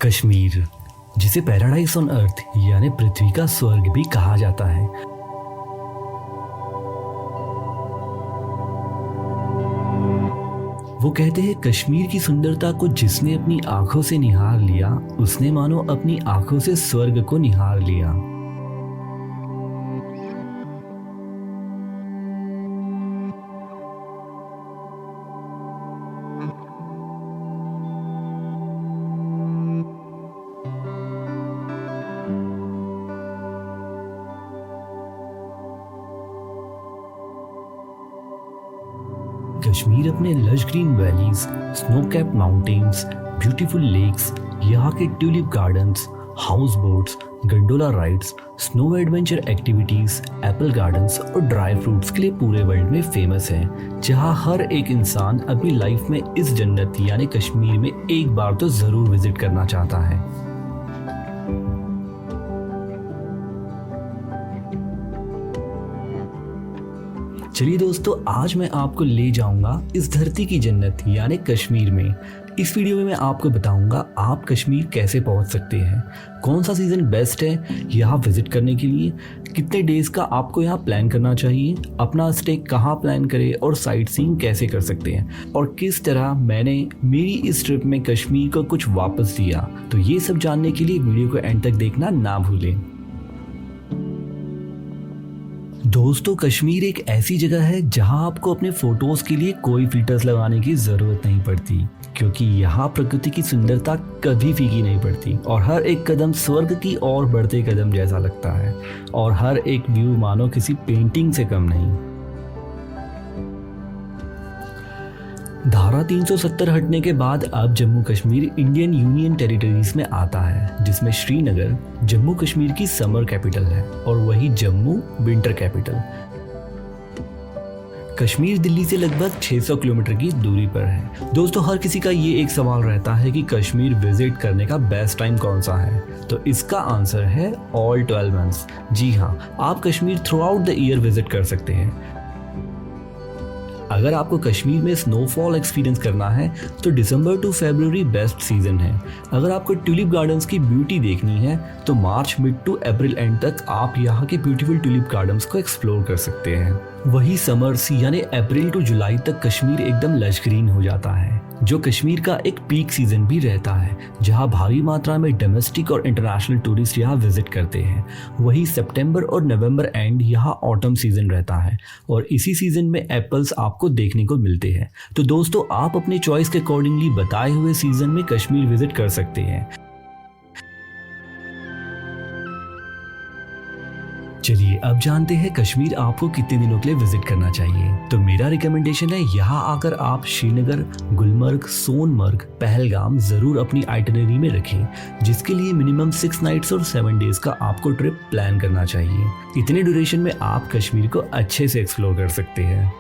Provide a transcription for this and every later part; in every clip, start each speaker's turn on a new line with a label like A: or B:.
A: कश्मीर, जिसे paradise on earth यानी पृथ्वी का स्वर्ग भी कहा जाता है। वो कहते हैं कश्मीर की सुंदरता को जिसने अपनी आंखों से निहार लिया उसने मानो अपनी आंखों से स्वर्ग को निहार लिया। कश्मीर अपने lush green valleys, snow capped mountains, beautiful lakes, यहाँ के tulip gardens, house boats, gondola rides, snow adventure activities, apple gardens और ड्राई फ्रूट्स के लिए पूरे वर्ल्ड में फेमस है, जहाँ हर एक इंसान अपनी लाइफ में इस जन्नत यानी कश्मीर में एक बार तो जरूर विजिट करना चाहता है। चलिए दोस्तों, आज मैं आपको ले जाऊंगा इस धरती की जन्नत यानी कश्मीर में। इस वीडियो में मैं आपको बताऊंगा आप कश्मीर कैसे पहुंच सकते हैं, कौन सा सीज़न बेस्ट है यहाँ विजिट करने के लिए, कितने डेज़ का आपको यहाँ प्लान करना चाहिए, अपना स्टे कहाँ प्लान करें और साइट सीइंग कैसे कर सकते हैं, और किस तरह मैंने मेरी इस ट्रिप में कश्मीर को कुछ वापस दिया। तो ये सब जानने के लिए वीडियो को एंड तक देखना ना भूलें। दोस्तों, कश्मीर एक ऐसी जगह है जहां आपको अपने फोटोज के लिए कोई फिल्टर्स लगाने की ज़रूरत नहीं पड़ती, क्योंकि यहाँ प्रकृति की सुंदरता कभी फीकी नहीं पड़ती और हर एक कदम स्वर्ग की ओर बढ़ते कदम जैसा लगता है और हर एक व्यू मानो किसी पेंटिंग से कम नहीं। धारा 370 हटने के बाद अब Jammu Kashmir Indian union territories में आता है, जिसमें श्रीनगर जम्मू कश्मीर की समर कैपिटल है और वही जम्मू विंटर कैपिटल। कश्मीर दिल्ली से लगभग 600 किलोमीटर की दूरी पर है। दोस्तों, हर किसी का ये एक सवाल रहता है कि कश्मीर विजिट करने का बेस्ट टाइम कौन सा है, तो इसका आंसर है ऑल 12 मंथ्स। जी हाँ, आप Kashmir through out the year visit कर सकते हैं। अगर आपको कश्मीर में स्नोफॉल एक्सपीरियंस करना है तो दिसंबर टू फरवरी बेस्ट सीजन है। अगर आपको ट्यूलिप गार्डन्स की ब्यूटी देखनी है तो मार्च मिड टू अप्रैल एंड तक आप यहाँ के ब्यूटीफुल ट्यूलिप गार्डन्स को एक्सप्लोर कर सकते हैं। वही समर्स यानी अप्रैल टू जुलाई तक कश्मीर एकदम लश ग्रीन हो जाता है, जो कश्मीर का एक पीक सीजन भी रहता है, जहां भारी मात्रा में डोमेस्टिक और इंटरनेशनल टूरिस्ट यहां विजिट करते हैं। वही सितंबर और नवंबर एंड यहां ऑटम सीजन रहता है और इसी सीजन में एप्पल्स आपको देखने को मिलते हैं। तो दोस्तों, आप अपने चॉइस के अकॉर्डिंगली बताए हुए सीजन में कश्मीर विजिट कर सकते हैं। चलिए अब जानते हैं कश्मीर आपको कितने दिनों के लिए विजिट करना चाहिए। तो मेरा रिकमेंडेशन है यहाँ आकर आप श्रीनगर, गुलमर्ग, सोनमर्ग, पहलगाम जरूर अपनी आइटिनरी में रखें, जिसके लिए मिनिमम 6 नाइट्स और 7 डेज का आपको ट्रिप प्लान करना चाहिए। इतने ड्यूरेशन में आप कश्मीर को अच्छे से एक्सप्लोर कर सकते हैं।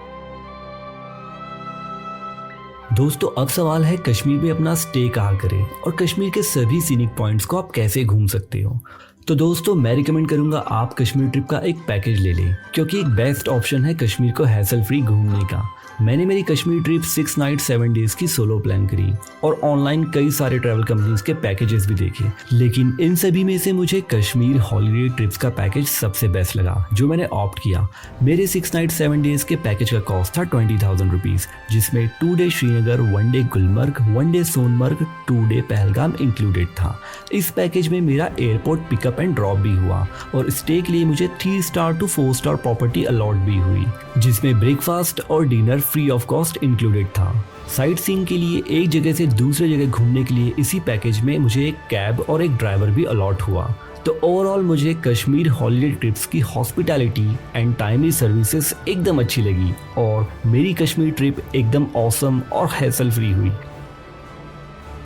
A: दोस्तों, अब सवाल है कश्मीर में अपना स्टे कहाँ करें और कश्मीर के सभी सीनिक पॉइंट्स को आप कैसे घूम सकते हो। तो दोस्तों, मैं रिकमेंड करूंगा आप कश्मीर ट्रिप का एक पैकेज ले लें, क्योंकि एक बेस्ट ऑप्शन है कश्मीर को हैसल फ्री घूमने का। मैंने मेरी कश्मीर ट्रिप 6 नाइट 7 डेज की सोलो प्लान करी और ऑनलाइन कई सारे ट्रैवल कंपनीज के पैकेजेस भी देखे, लेकिन इन सभी में से मुझे कश्मीर हॉलीडे ट्रिप्स का पैकेज सबसे बेस्ट लगा, जो मैंने ऑप्ट किया। मेरे 6 नाइट 7 डेज के पैकेज का कॉस्ट था 20,000 रुपीज़, जिसमें 2 day Srinagar, 1 day Gulmarg, 1 day Sonmarg, 2 day Pahalgam included था। इस पैकेज में मेरा एयरपोर्ट पिकअप एंड ड्रॉप भी हुआ और स्टे के लिए मुझे 3 star to 4 star property allot भी हुई, जिसमें ब्रेकफास्ट और dinner free of cost included था। साइट सीइंग के लिए एक जगह से दूसरे जगह घूमने के लिए इसी पैकेज में मुझे एक कैब और एक ड्राइवर भी अलॉट हुआ। तो ओवरऑल मुझे कश्मीर हॉलीडे ट्रिप्स की हॉस्पिटैलिटी एंड टाइमली सर्विसेज एकदम अच्छी लगी और मेरी कश्मीर ट्रिप एकदम ऑसम और हैसल फ्री हुई।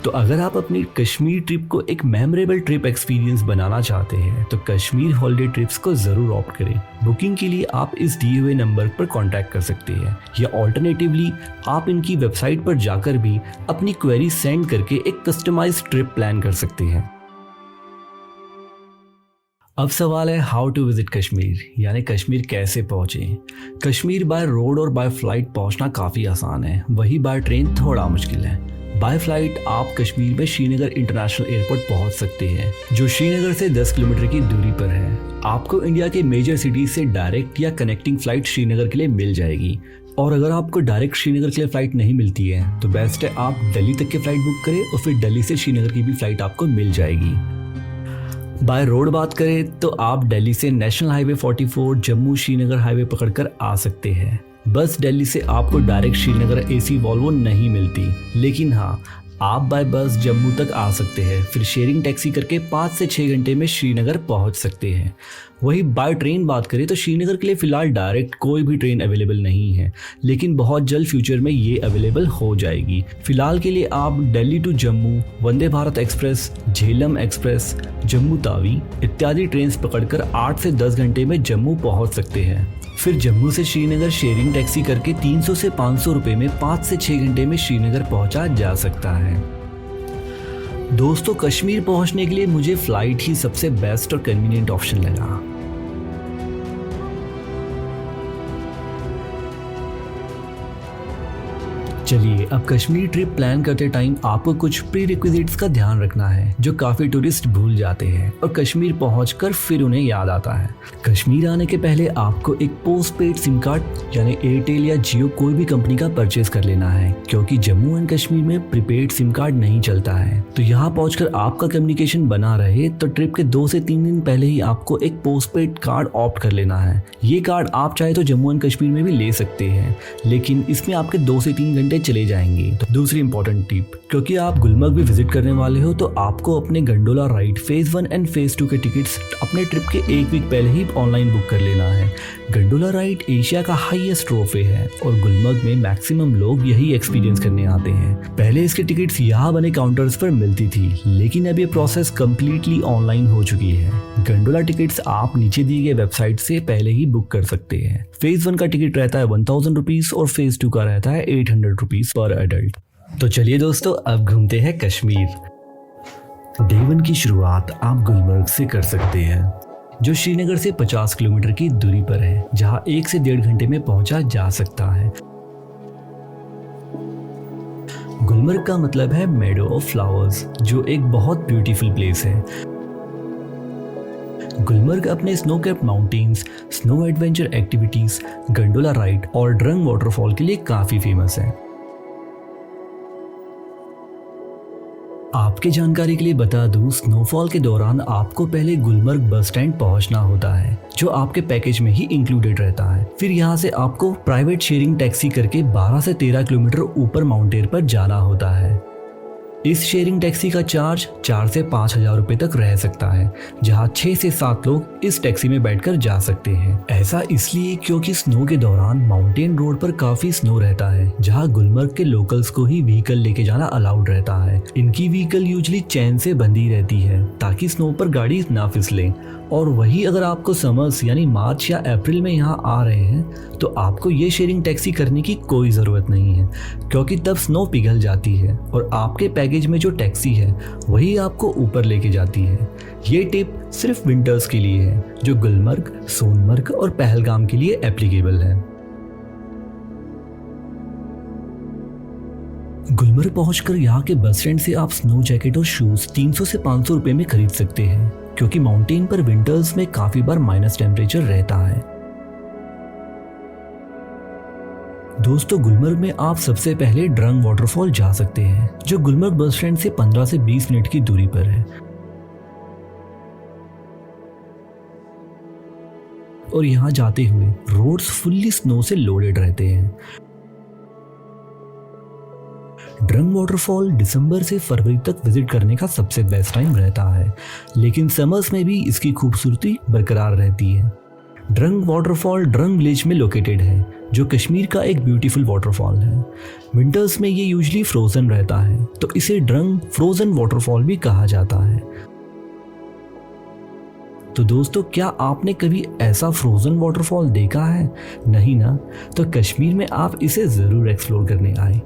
A: तो अगर आप अपनी कश्मीर ट्रिप को एक मेमोरेबल ट्रिप एक्सपीरियंस बनाना चाहते हैं तो कश्मीर हॉलीडे ट्रिप्स को ज़रूर ऑप्ट करें। बुकिंग के लिए आप इस दिए हुए नंबर पर कांटेक्ट कर सकते हैं या ऑल्टरनेटिवली आप इनकी वेबसाइट पर जाकर भी अपनी क्वेरी सेंड करके एक कस्टमाइज्ड ट्रिप प्लान कर सकते हैं। अब सवाल है हाउ टू विजिट कश्मीर, यानी कश्मीर कैसे पहुँचें। कश्मीर बाय रोड और बाय फ्लाइट पहुँचना काफ़ी आसान है, वही बाय ट्रेन थोड़ा मुश्किल है। बाय फ्लाइट आप कश्मीर में श्रीनगर इंटरनेशनल एयरपोर्ट पहुंच सकते हैं, जो श्रीनगर से 10 किलोमीटर की दूरी पर है। आपको इंडिया के मेजर सिटीज से डायरेक्ट या कनेक्टिंग फ्लाइट श्रीनगर के लिए मिल जाएगी। और अगर आपको डायरेक्ट श्रीनगर के लिए फ़्लाइट नहीं मिलती है तो बेस्ट है आप दिल्ली तक की फ़्लाइट बुक करें और फिर दिल्ली से श्रीनगर की भी फ़्लाइट आपको मिल जाएगी। बाय रोड बात करें तो आप दिल्ली से national highway 44 Jammu Srinagar highway पकड़कर आ सकते हैं। बस दिल्ली से आपको डायरेक्ट श्रीनगर एसी वॉल्वो नहीं मिलती, लेकिन हाँ आप बाय बस जम्मू तक आ सकते हैं, फिर शेयरिंग टैक्सी करके 5 से 6 घंटे में श्रीनगर पहुंच सकते हैं। वही बाय ट्रेन बात करें तो श्रीनगर के लिए फ़िलहाल डायरेक्ट कोई भी ट्रेन अवेलेबल नहीं है, लेकिन बहुत जल्द फ्यूचर में ये अवेलेबल हो जाएगी। फ़िलहाल के लिए आप Delhi to Jammu, Vande Bharat express, Jhelum express, Jammu Tawi इत्यादि ट्रेन पकड़कर 8 से 10 घंटे में जम्मू पहुँच सकते हैं। फिर जम्मू से श्रीनगर शेयरिंग टैक्सी करके 300 से 500 रुपये में 5 से 6 घंटे में श्रीनगर पहुंचा जा सकता है। दोस्तों कश्मीर पहुंचने के लिए मुझे फ़्लाइट ही सबसे बेस्ट और कन्वीनियंट ऑप्शन लगा। चलिए अब कश्मीर ट्रिप प्लान करते टाइम आपको कुछ प्री रिक्विजिट्स का ध्यान रखना है जो काफ़ी टूरिस्ट भूल जाते हैं और कश्मीर पहुंचकर फिर उन्हें याद आता है। कश्मीर आने के पहले आपको एक पोस्ट पेड सिम कार्ड यानी एयरटेल या जियो कोई भी कंपनी का परचेज कर लेना है, क्योंकि जम्मू एंड कश्मीर में प्रीपेड सिम कार्ड नहीं चलता है। तो यहाँ पहुंचकर आपका कम्युनिकेशन बना रहे तो ट्रिप के 2 से 3 दिन पहले ही आपको एक पोस्ट पेड कार्ड ऑप्ट कर लेना है। ये कार्ड आप चाहे तो जम्मू एंड कश्मीर में भी ले सकते हैं, लेकिन इसमें आपके 2 से 3 घंटे चले जाएंगे। तो दूसरी इंपॉर्टेंट टिप, क्योंकि आप गुलमर्ग भी विजिट करने वाले हो तो आपको अपने gondola ride phase 1 and phase 2 के टिकट्स अपने ट्रिप के 1 वीक पहले ही ऑनलाइन बुक कर लेना है। गंडोला राइड एशिया का हाईएस्ट रोपवे है और गुलमर्ग में मैक्सिमम लोग यही एक्सपीरियंस करने आते हैं। पहले इसके टिकट्स यहाँ बने काउंटर्स पर मिलती थी, लेकिन अब ये प्रोसेस कम्प्लीटली ऑनलाइन हो चुकी है। गंडोला टिकट्स आप नीचे दिए गए वेबसाइट से पहले ही बुक कर सकते हैं। फेज 1 का टिकट रहता है 1000 रुपीज़ और फेज 2 का रहता है 800 रुपीज़ पर एडल्ट। तो चलिए दोस्तों अब घूमते हैं कश्मीर। डे 1 की शुरुआत आप गुलमर्ग से कर सकते हैं, जो श्रीनगर से 50 किलोमीटर की दूरी पर है, जहां 1 से 1.5 घंटे में पहुंचा जा सकता है। गुलमर्ग का मतलब है मेडो ऑफ फ्लावर्स, जो एक बहुत ब्यूटीफुल प्लेस है। गुलमर्ग अपने snow capped mountains, snow adventure activities, gondola ride और ड्रंग वाटरफॉल के लिए काफी फेमस है। आपके जानकारी के लिए बता दूं, स्नोफॉल के दौरान आपको पहले गुलमर्ग बस स्टैंड पहुंचना होता है, जो आपके पैकेज में ही इंक्लूडेड रहता है। फिर यहां से आपको प्राइवेट शेयरिंग टैक्सी करके 12 से 13 किलोमीटर ऊपर माउंटेन पर जाना होता है। इस शेयरिंग टैक्सी का चार्ज 4 से 5 हजार रुपए तक रह सकता है, जहां 6 से 7 लोग इस टैक्सी में बैठकर जा सकते हैं। ऐसा इसलिए क्योंकि स्नो के दौरान माउंटेन रोड पर काफी स्नो रहता है, जहां गुलमर्ग के लोकल्स को ही व्हीकल लेके जाना अलाउड रहता है। इनकी व्हीकल यूजुअली चैन से बंधी रहती है ताकि स्नो पर गाड़ी ना फिसले। और वही अगर आपको समर्स यानी मार्च या अप्रैल में यहाँ आ रहे हैं तो आपको ये शेयरिंग टैक्सी करने की कोई ज़रूरत नहीं है, क्योंकि तब स्नो पिघल जाती है और आपके पैकेज में जो टैक्सी है वही आपको ऊपर लेके जाती है। ये टिप सिर्फ विंटर्स के लिए है, जो गुलमर्ग, सोनमर्ग और पहलगाम के लिए एप्लीकेबल है। गुलमर्ग पहुंचकर यहाँ के बस स्टैंड से आप स्नो जैकेट और शूज 300 से 500 रुपए में खरीद सकते हैं, क्योंकि माउंटेन पर विंटर्स में काफी बार माइनस टेम्परेचर रहता है। दोस्तों गुलमर्ग में आप सबसे पहले ड्रंग वाटरफॉल जा सकते हैं, जो गुलमर्ग बस स्टैंड से 15 से 20 मिनट की दूरी पर है। और यहाँ जाते हुए रोड्स फुल्ली स्नो से लोडेड रहते हैं। ड्रंग वाटरफॉल दिसंबर से फरवरी तक विजिट करने का सबसे बेस्ट टाइम रहता है, लेकिन समर्स में भी इसकी खूबसूरती बरकरार रहती है। ड्रंग वाटरफॉल ड्रंग विलेज में लोकेटेड है, जो कश्मीर का एक ब्यूटीफुल वाटरफॉल है। विंटर्स में ये यूजुअली फ्रोजन रहता है, तो इसे ड्रंग फ्रोजन वाटरफॉल भी कहा जाता है। तो दोस्तों क्या आपने कभी ऐसा फ्रोजन वाटरफॉल देखा है? नहीं ना? तो कश्मीर में आप इसे जरूर एक्सप्लोर करने आए।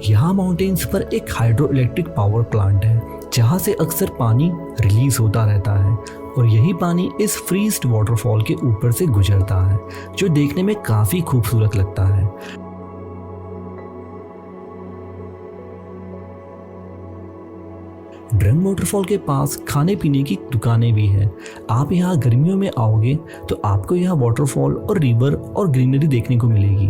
A: यहाँ माउंटेन्स पर एक हाइड्रो इलेक्ट्रिक पावर प्लांट है, जहाँ से अक्सर पानी रिलीज होता रहता है और यही पानी इस फ्रीज्ड वाटरफॉल के ऊपर से गुजरता है, जो देखने में काफ़ी खूबसूरत लगता है। ड्रंग वाटरफॉल के पास खाने पीने की दुकानें भी हैं। आप यहाँ गर्मियों में आओगे तो आपको यहाँ वाटरफॉल और रिवर और ग्रीनरी देखने को मिलेगी।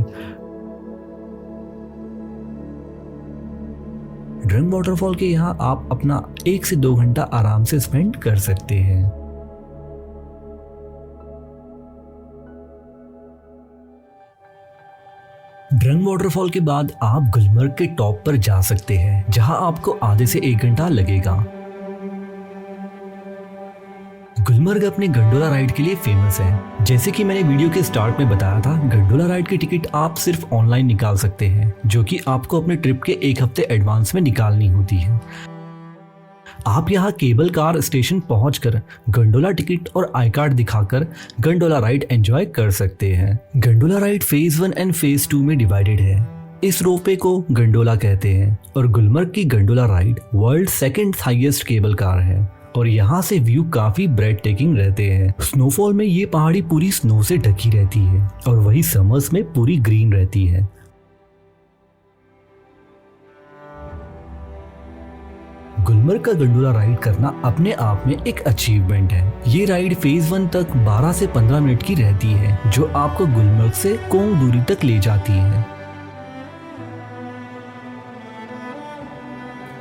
A: ड्रंग वाटरफॉल के यहाँ आप अपना 1 से 2 घंटा आराम से स्पेंड कर सकते हैं। ड्रंग वाटरफॉल के बाद आप गुलमर्ग के टॉप पर जा सकते हैं, जहां आपको आधे से 1 घंटा लगेगा। गुलमर्ग अपने गंडोला राइड के लिए फेमस है। जैसे कि मैंने वीडियो के स्टार्ट में बताया था, गंडोला राइड की टिकट आप सिर्फ ऑनलाइन निकाल सकते हैं, जो कि आपको अपने ट्रिप के 1 हफ्ते एडवांस में निकालनी होती है। आप यहाँ केबल कार स्टेशन पहुंचकर गंडोला टिकट और आई कार्ड दिखाकर गंडोला राइड एंजॉय कर सकते हैं। Gondola ride phase 1 and phase 2 में डिवाइडेड है। इस रोपवे को गंडोला कहते हैं और गुलमर्ग की gondola ride world second highest cable car है और यहाँ से व्यू काफी ब्रेड टेकिंग रहते हैं। स्नोफॉल में ये पहाड़ी पूरी स्नो से ढकी रहती है और वही समर्स में पूरी ग्रीन रहती है। गुलमर्ग का गंडोला राइड करना अपने आप में एक अचीवमेंट है। ये राइड फेज 1 तक 12 से 15 मिनट की रहती है, जो आपको गुलमर्ग से कोंग दूरी तक ले जाती है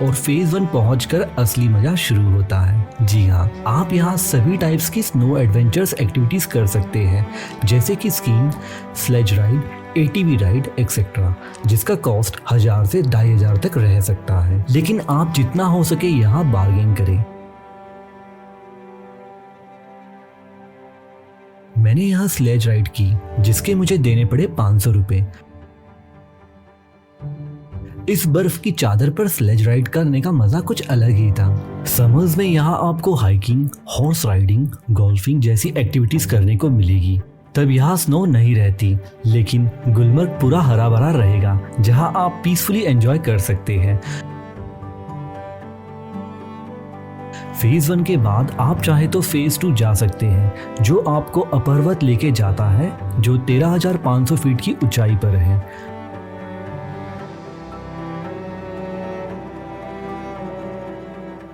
A: और फेज 1 पहुंचकर असली मजा शुरू होता है। जी हाँ, आप यहाँ सभी टाइप्स की स्नो एडवेंचर्स एक्टिविटीज कर सकते हैं, जैसे कि skiing, sledge ride, ATV ride etcetera, जिसका कॉस्ट 1000 से 2500 तक रह सकता है। लेकिन आप जितना हो सके यहाँ बार्गेन करें। मैंने यहाँ स्लेज राइड की, जिसके मुझे देने पड़े 500 रुपए। इस बर्फ की चादर पर स्लेज राइड करने का मजा कुछ अलग ही था। समर्स में यहाँ आपको हाइकिंग, हॉर्स राइडिंग, गोल्फिंग जैसी एक्टिविटीज करने को मिलेगी। तब यहाँ स्नो नहीं रहती, लेकिन गुलमर्ग पूरा हरा भरा रहेगा, जहाँ आप पीसफुली एंजॉय कर सकते हैं। फेज 1 के बाद आप चाहे तो फेज 2 जा सकते हैं, जो आपको अपर्वत लेके जाता है, जो 13,500 फीट की ऊंचाई पर है।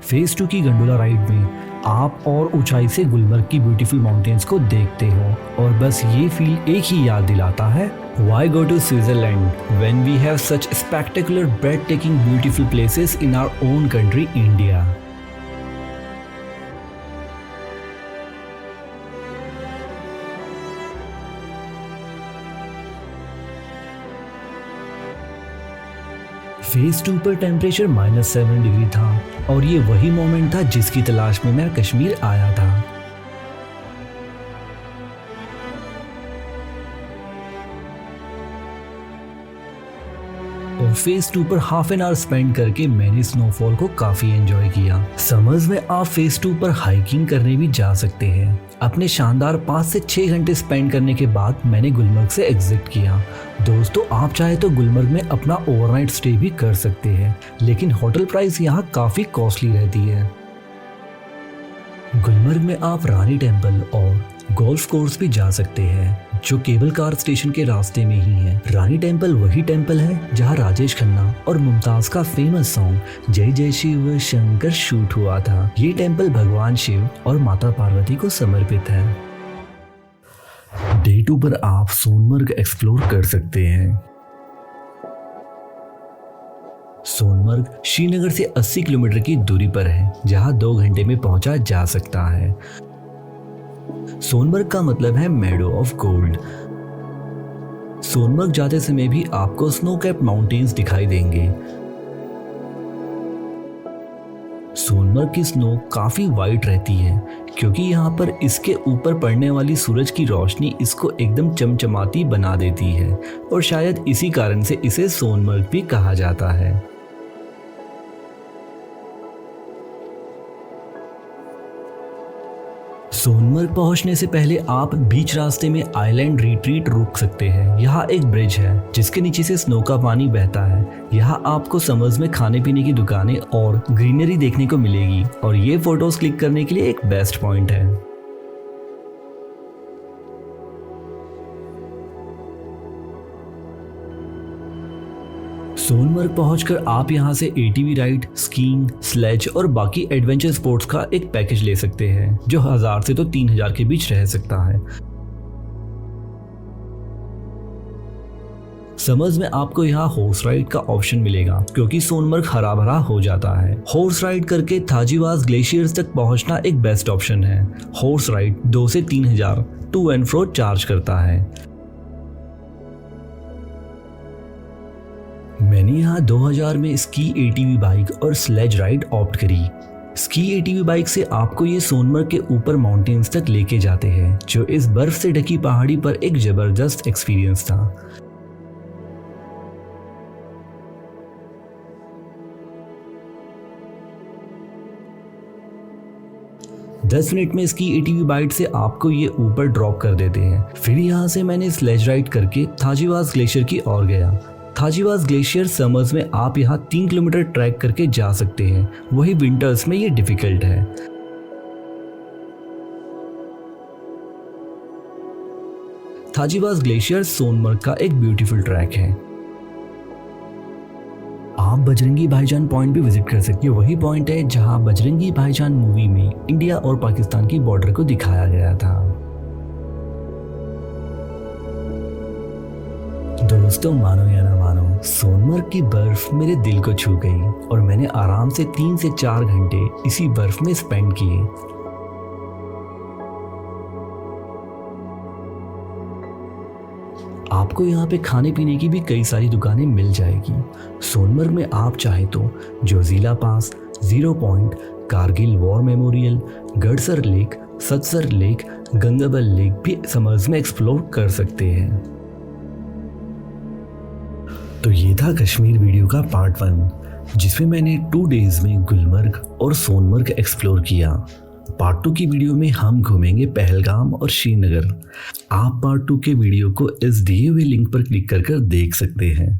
A: फेज 2 की गंडोला राइड में आप और ऊंचाई से गुलमर्ग की ब्यूटीफुल माउंटेन्स को देखते हो और बस ये फील एक ही याद दिलाता है, Why go to Switzerland when we have such spectacular, breathtaking, beautiful places in our own country, India? Phase 2 पर टेम्परेचर -7 डिग्री था और ये वही मोमेंट था जिसकी तलाश में मैं कश्मीर आया था। और फेज 2 पर हाफ एन आवर स्पेंड करके मैंने स्नोफॉल को काफी एंजॉय किया। समर्स में आप फेज 2 पर हाइकिंग करने भी जा सकते हैं। अपने शानदार 5 से 6 घंटे स्पेंड करने के बाद मैंने गुलमर्ग से एग्जिट किया। दोस्तों, आप चाहे तो गुलमर्ग में अपना ओवरनाइट स्टे भी कर सकते हैं, लेकिन होटल प्राइस यहाँ काफी कॉस्टली रहती है। गुलमर्ग में आप रानी टेम्पल और गोल्फ कोर्स भी जा सकते हैं, जो केबल कार स्टेशन के रास्ते में ही है। रानी टेम्पल वही टेम्पल है जहां राजेश खन्ना और मुमताज का फेमस सॉन्ग जय जय शिव शंकर शूट हुआ था। ये टेम्पल भगवान शिव और माता पार्वती को समर्पित है। डे 2 पर आप सोनमर्ग एक्सप्लोर कर सकते हैं। सोनमर्ग श्रीनगर से 80 किलोमीटर की दूरी पर है, जहां 2 घंटे में पहुंचा जा सकता है। सोनमर्ग का मतलब है मेडो ऑफ गोल्ड। सोनमर्ग जाते समय भी आपको स्नो कैप्ड माउंटेन्स दिखाई देंगे। सोनमर्ग की स्नो काफी वाइट रहती है, क्योंकि यहाँ पर इसके ऊपर पड़ने वाली सूरज की रोशनी इसको एकदम चमचमाती बना देती है और शायद इसी कारण से इसे सोनमर्ग भी कहा जाता है। सोनमर्ग पहुंचने से पहले आप बीच रास्ते में आइलैंड रिट्रीट रुक सकते हैं। यहाँ एक ब्रिज है जिसके नीचे से स्नो का पानी बहता है। यहाँ आपको समर्स में खाने पीने की दुकानें और ग्रीनरी देखने को मिलेगी और ये फोटोज क्लिक करने के लिए एक बेस्ट पॉइंट है। सोनमर्ग पहुंचकर आप यहां से एटीवी राइड, स्कीइंग, स्लेज और बाकी एडवेंचर स्पोर्ट्स का एक पैकेज ले सकते हैं जो 1000 से तो 3000 के बीच रह सकता है। समर्स में आपको यहाँ हॉर्स राइड का ऑप्शन मिलेगा क्योंकि सोनमर्ग हरा भरा हो जाता है। हॉर्स राइड करके थाजीवास ग्लेशियर्स तक पहुंचना एक बेस्ट ऑप्शन है। हॉर्स राइड 2 से 3000 टू एंड फ्रो चार्ज करता है। मैंने यहाँ 2000 में स्की एटीवी बाइक और स्लेज राइड ऑप्ट करी। स्की एटीवी बाइक से आपको ये सोनमर्ग के ऊपर माउंटेन्स तक लेके जाते हैं जो इस बर्फ से ढकी पहाड़ी पर एक जबरदस्त एक्सपीरियंस था। दस मिनट में इसकी एटीवी बाइक से आपको ये ऊपर ड्रॉप कर देते हैं। फिर यहाँ से मैंने स्लेज राइड करके थाजीवास ग्लेशियर की ओर गया। थाजीवास ग्लेशियर समर्स में आप यहाँ 3 किलोमीटर ट्रैक करके जा सकते हैं, वही विंटर्स में ये डिफिकल्ट है। थाजीवास ग्लेशियर सोनमर्ग का एक ब्यूटीफुल ट्रैक है। आप बजरंगी भाईजान पॉइंट भी विजिट कर सकते हो। वही पॉइंट है जहां बजरंगी भाईजान मूवी में इंडिया और पाकिस्तान की बॉर्डर को दिखाया गया था। दोस्तों मानो या ना मानो, सोनमर्ग की बर्फ मेरे दिल को छू गई और मैंने आराम से 3 से 4 घंटे इसी बर्फ में स्पेंड किए। आपको यहाँ पे खाने पीने की भी कई सारी दुकानें मिल जाएगी। सोनमर्ग में आप चाहे तो Zojila pass, zero point, Kargil war memorial, Gadsar lake, Satsar lake, Gangabal lake भी समर्स में एक्सप्लोर कर सकते हैं। तो ये था कश्मीर वीडियो का पार्ट 1 जिसमें मैंने 2 डेज में गुलमर्ग और सोनमर्ग एक्सप्लोर किया। पार्ट 2 की वीडियो में हम घूमेंगे पहलगाम और श्रीनगर। आप पार्ट 2 के वीडियो को इस दिए हुए लिंक पर क्लिक कर देख सकते हैं।